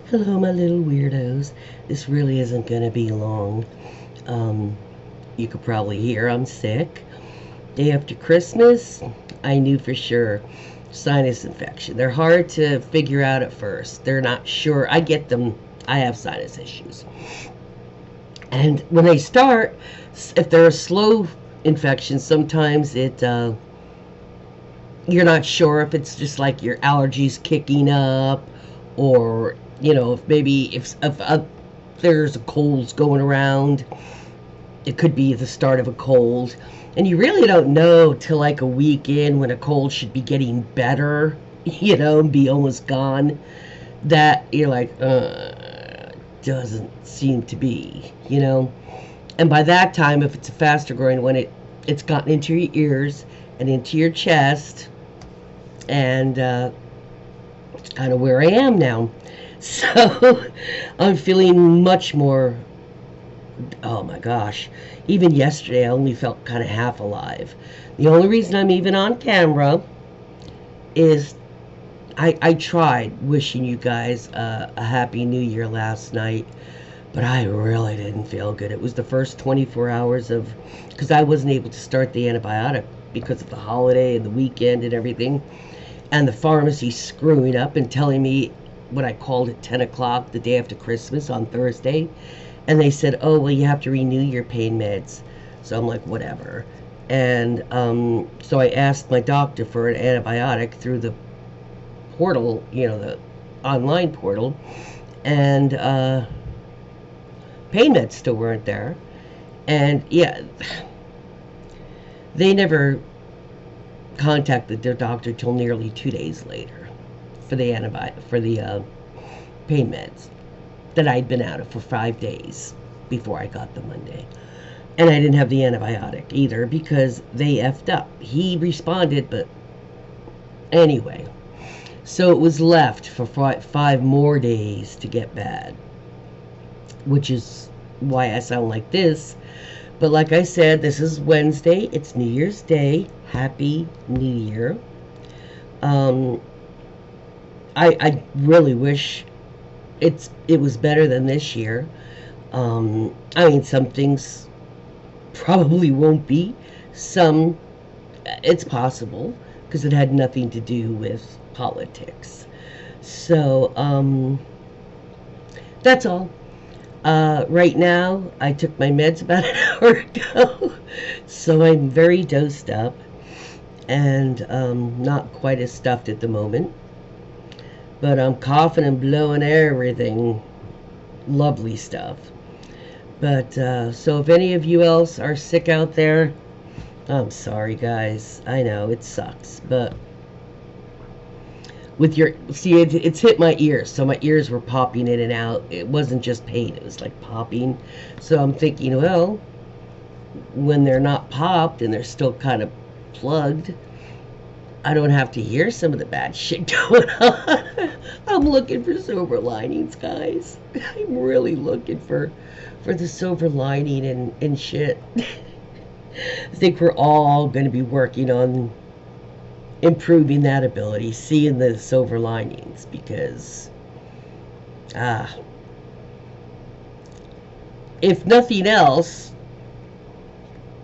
Hello, my little weirdos. This really isn't going to be long. Um, you could probably hear I'm sick. Day after Christmas, I knew for sure sinus infection. They're hard to figure out at first. They're not sure. I get them. I have sinus issues. And when they start, if they're a slow infection, sometimes you're not sure if it's just like your allergies kicking up, or if maybe if there's a cold going around, it could be the start of a cold, and you really don't know till like a week in, when a cold should be getting better, and be almost gone, that you're like, doesn't seem to be. And by that time, if it's a faster growing one, it's gotten into your ears and into your chest, and it's kind of where I am now. So I'm feeling much more. Oh my gosh. Even yesterday, I only felt kind of half alive. The only reason I'm even on camera is I tried wishing you guys a happy new year last night, but I really didn't feel good. It was the first 24 hours because I wasn't able to start the antibiotic because of the holiday and the weekend and everything, and the pharmacy screwing up and telling me what I called at 10 o'clock the day after Christmas on Thursday. And they said, oh, well, you have to renew your pain meds. So I'm like, whatever. And so I asked my doctor for an antibiotic through the portal, the online portal. And pain meds still weren't there. And yeah, they never contacted their doctor till nearly 2 days later for the pain meds that I'd been out of for 5 days before I got them Monday. And I didn't have the antibiotic either because they effed up. He responded, but anyway. So it was left for 5 more days to get bad, which is why I sound like this. But like I said, this is Wednesday. It's New Year's Day. Happy New Year. I really wish it was better than this year. I mean, some things probably won't be. Some, it's possible, because it had nothing to do with politics. So, that's all. Right now, I took my meds about an hour ago, so I'm very dosed up and not quite as stuffed at the moment. But I'm coughing and blowing everything. Lovely stuff. But so if any of you else are sick out there, I'm sorry, guys. I know it sucks, but it's hit my ears, so my ears were popping in and out. It wasn't just pain, it was like popping. So I'm thinking, well, when they're not popped and they're still kind of plugged, I don't have to hear some of the bad shit going on. I'm looking for silver linings, guys. I'm really looking for the silver lining and shit. I think we're all going to be working on improving that ability, seeing the silver linings, because if nothing else,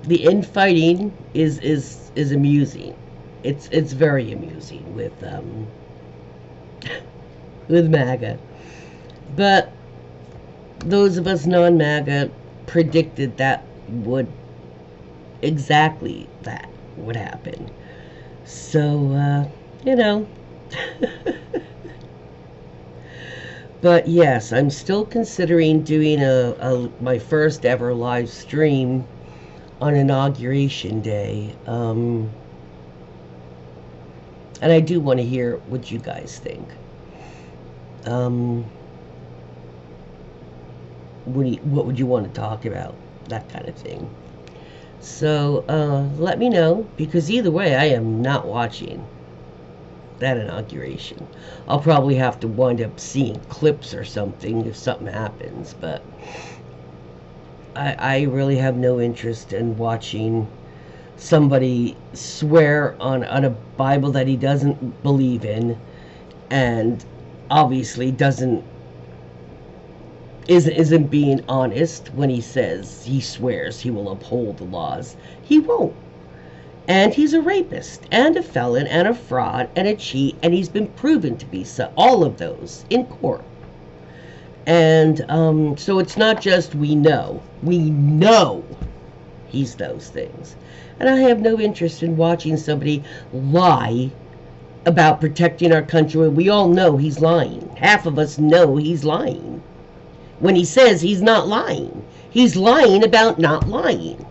the infighting is amusing. It's very amusing with with MAGA. But those of us non-MAGA predicted that would happen. So, But yes, I'm still considering doing my first ever live stream on Inauguration Day. And I do want to hear what you guys think. Um, what would you want to talk about? That kind of thing. So let me know, because either way, I am not watching that inauguration. I'll probably have to wind up seeing clips or something if something happens, but I really have no interest in watching somebody swear on a Bible that he doesn't believe in, and obviously doesn't isn't being honest when he says he swears he will uphold the laws. He won't. And he's a rapist and a felon and a fraud and a cheat, and he's been proven to be so, all of those in court. And so it's not just we know he's those things. And I have no interest in watching somebody lie about protecting our country. We all know he's lying. Half of us know he's lying. When he says he's not lying, he's lying about not lying.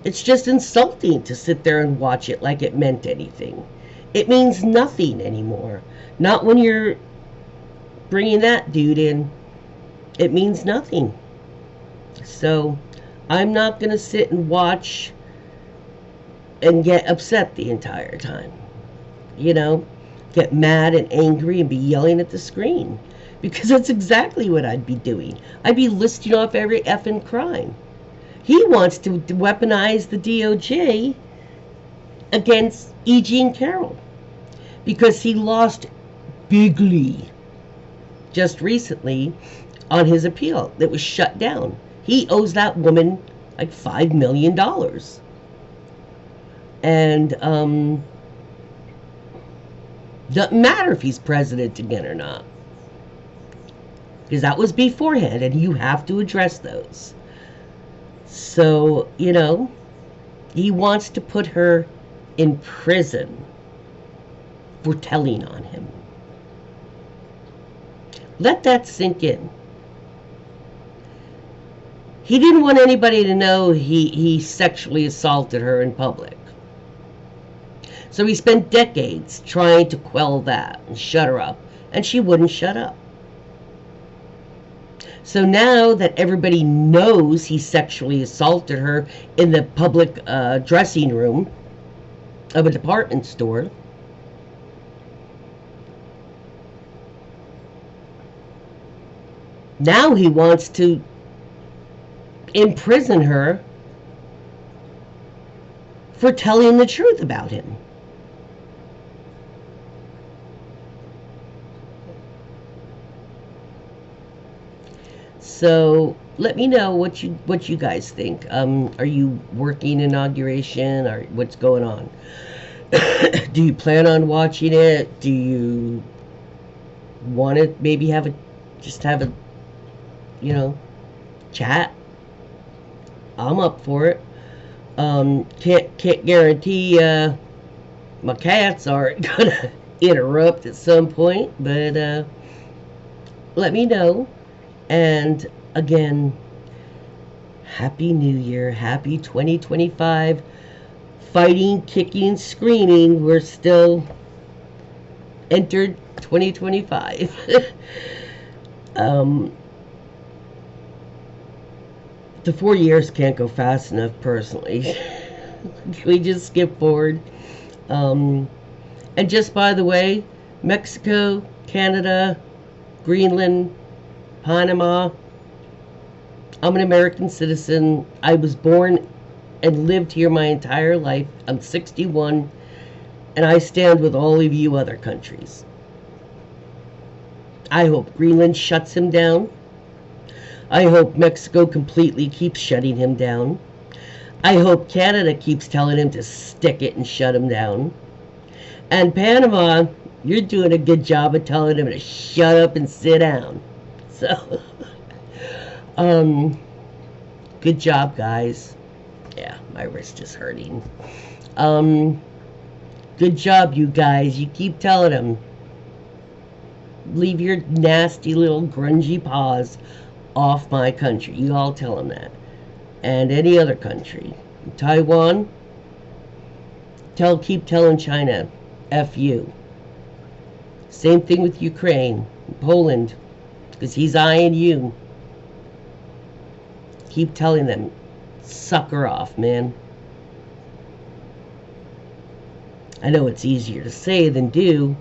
It's just insulting to sit there and watch it like it meant anything. It means nothing anymore. Not when you're bringing that dude in. It means nothing. So I'm not going to sit and watch and get upset the entire time. You know, get mad and angry and be yelling at the screen. Because that's exactly what I'd be doing. I'd be listing off every effing crime. He wants to weaponize the DOJ against E. Jean Carroll because he lost bigly just recently on his appeal that was shut down. He owes that woman like $5 million. And doesn't matter if he's president again or not, because that was beforehand, and you have to address those. So, you know, he wants to put her in prison for telling on him. Let that sink in. He didn't want anybody to know he sexually assaulted her in public. So he spent decades trying to quell that and shut her up, and she wouldn't shut up. So now that everybody knows he sexually assaulted her in the public dressing room of a department store, now he wants to imprison her for telling the truth about him. So let me know what you guys think. Are you working inauguration, or what's going on? Do you plan on watching it? Do you want to maybe have a chat? I'm up for it. Can't guarantee my cats aren't gonna interrupt at some point, but let me know. And again, Happy New Year, Happy 2025. Fighting, kicking, screaming. We're still entered 2025. The 4 years can't go fast enough, personally. Can we just skip forward? And just by the way, Mexico, Canada, Greenland, Panama. I'm an American citizen. I was born and lived here my entire life. I'm 61, and I stand with all of you other countries. I hope Greenland shuts him down. I hope Mexico completely keeps shutting him down. I hope Canada keeps telling him to stick it and shut him down. And Panama, you're doing a good job of telling him to shut up and sit down. So, good job, guys. Yeah, my wrist is hurting. Good job, you guys. You keep telling him. Leave your nasty little grungy paws off my country. You all tell him that. And any other country. Taiwan, keep telling China, F you. Same thing with Ukraine, Poland, because he's eyeing you. Keep telling them, sucker off, man. I know it's easier to say than do,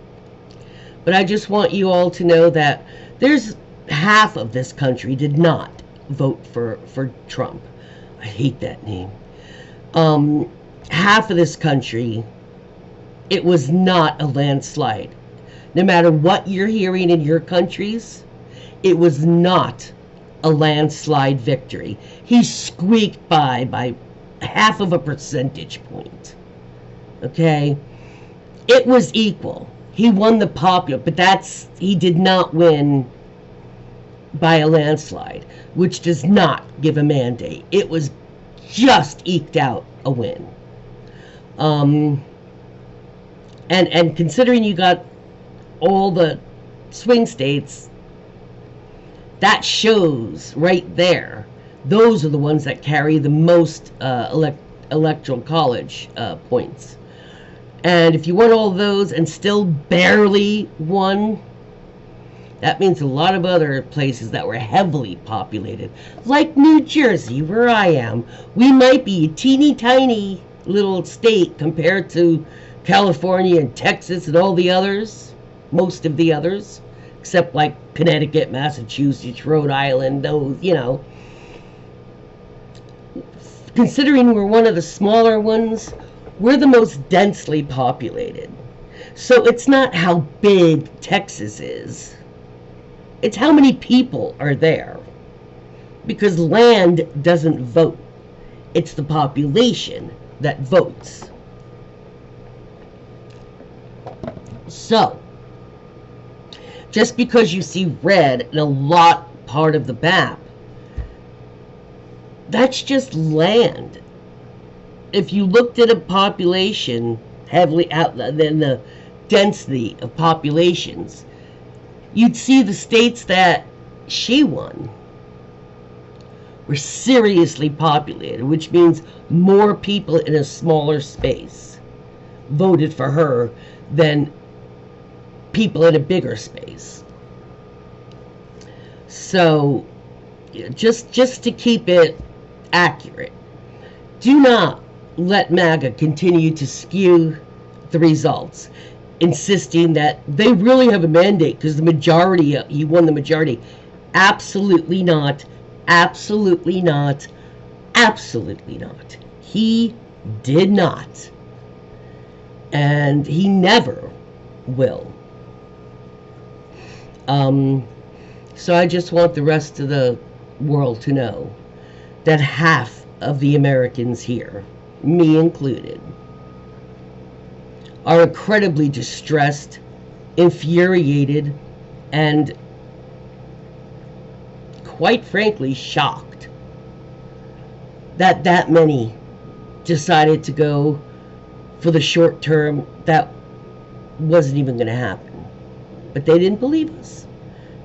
but I just want you all to know that there's half of this country did not vote for Trump. I hate that name. Half of this country, it was not a landslide. No matter what you're hearing in your countries, It was not a landslide victory. He squeaked by half of a percentage point. Okay? It was equal. He won the popular, but he did not win by a landslide, which does not give a mandate. It was just eked out a win. And considering you got all the swing states, that shows right there. Those are the ones that carry the most electoral college points. And if you won all those and still barely won, that means a lot of other places that were heavily populated, like New Jersey, where I am, we might be a teeny tiny little state compared to California and Texas and all the others, most of the others, except like Connecticut, Massachusetts, Rhode Island, those, considering we're one of the smaller ones, we're the most densely populated. So it's not how big Texas is. It's how many people are there. Because land doesn't vote. It's the population that votes. So, just because you see red in a lot part of the map, that's just land. If you looked at a population heavily out than the density of populations, you'd see the states that she won were seriously populated, which means more people in a smaller space voted for her than people in a bigger space. So, just to keep it accurate, do not let MAGA continue to skew the results, insisting that they really have a mandate because the majority, he won the majority. Absolutely not. Absolutely not. Absolutely not. He did not. And he never will. So I just want the rest of the world to know that half of the Americans here, me included, are incredibly distressed, infuriated, and quite frankly shocked that many decided to go for the short term that wasn't even going to happen. But they didn't believe us.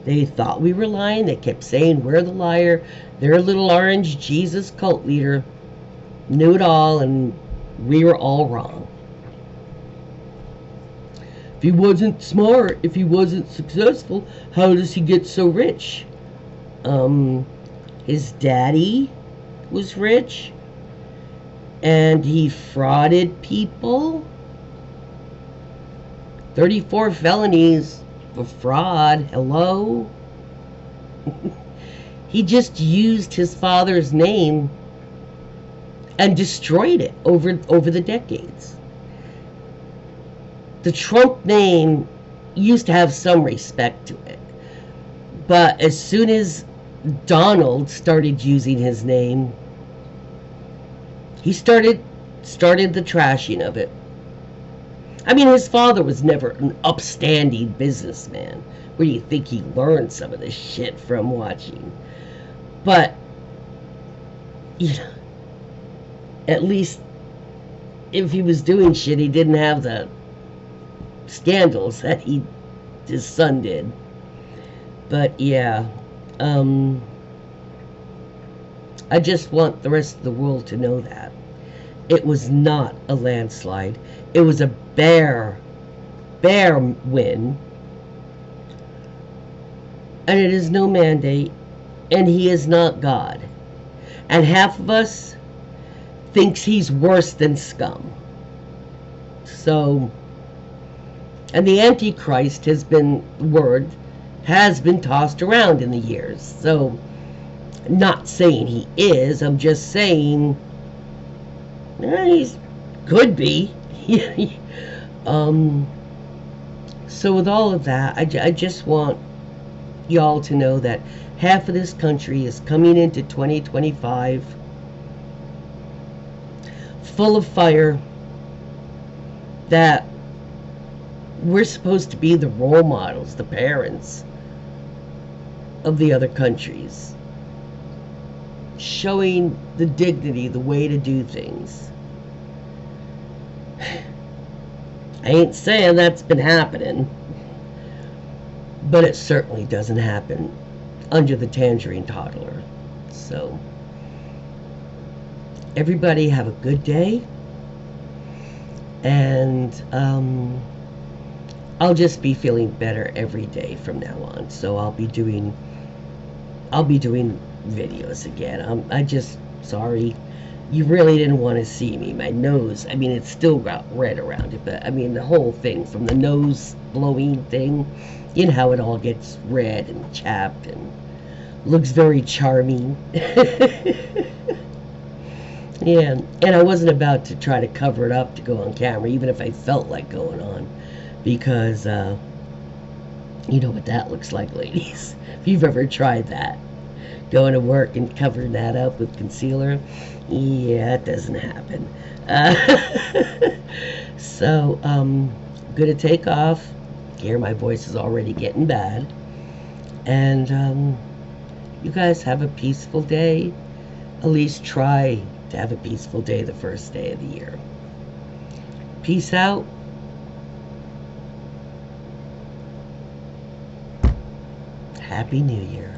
They thought we were lying. They kept saying we're the liar. Their little orange Jesus cult leader knew it all, and we were all wrong. If he wasn't smart, if he wasn't successful, how does he get so rich? His daddy was rich, and he frauded people. 34 felonies for fraud. Hello? He just used his father's name and destroyed it over the decades. The Trump name used to have some respect to it, but as soon as Donald started using his name, he started the trashing of it. I mean, his father was never an upstanding businessman. Where do you think he learned some of this shit from watching? But, at least if he was doing shit, he didn't have the scandals that his son did. But yeah, I just want the rest of the world to know that it was not a landslide. It was a bare win, and it is no mandate, and he is not God, and half of us thinks he's worse than scum. So, and the Antichrist has been tossed around in the years. So, not saying he is, I'm just saying he could be. So with all of that, I just want y'all to know that half of this country is coming into 2025 full of fire, that we're supposed to be the role models, the parents of the other countries, showing the dignity, the way to do things. I ain't saying that's been happening, but it certainly doesn't happen under the tangerine toddler. So, everybody have a good day, and I'll just be feeling better every day from now on. So I'll be doing videos again. I just, sorry, you really didn't want to see me. My nose, I mean, it's still got red around it, but I mean, the whole thing, from the nose blowing thing, you know how it all gets red and chapped and looks very charming. Yeah, and I wasn't about to try to cover it up to go on camera, even if I felt like going on, because you know what that looks like, ladies. If you've ever tried that, going to work and covering that up with concealer, yeah, it doesn't happen. So, I'm gonna take off. Here, my voice is already getting bad. And you guys have a peaceful day. At least try to have a peaceful day the first day of the year. Peace out. Happy New Year.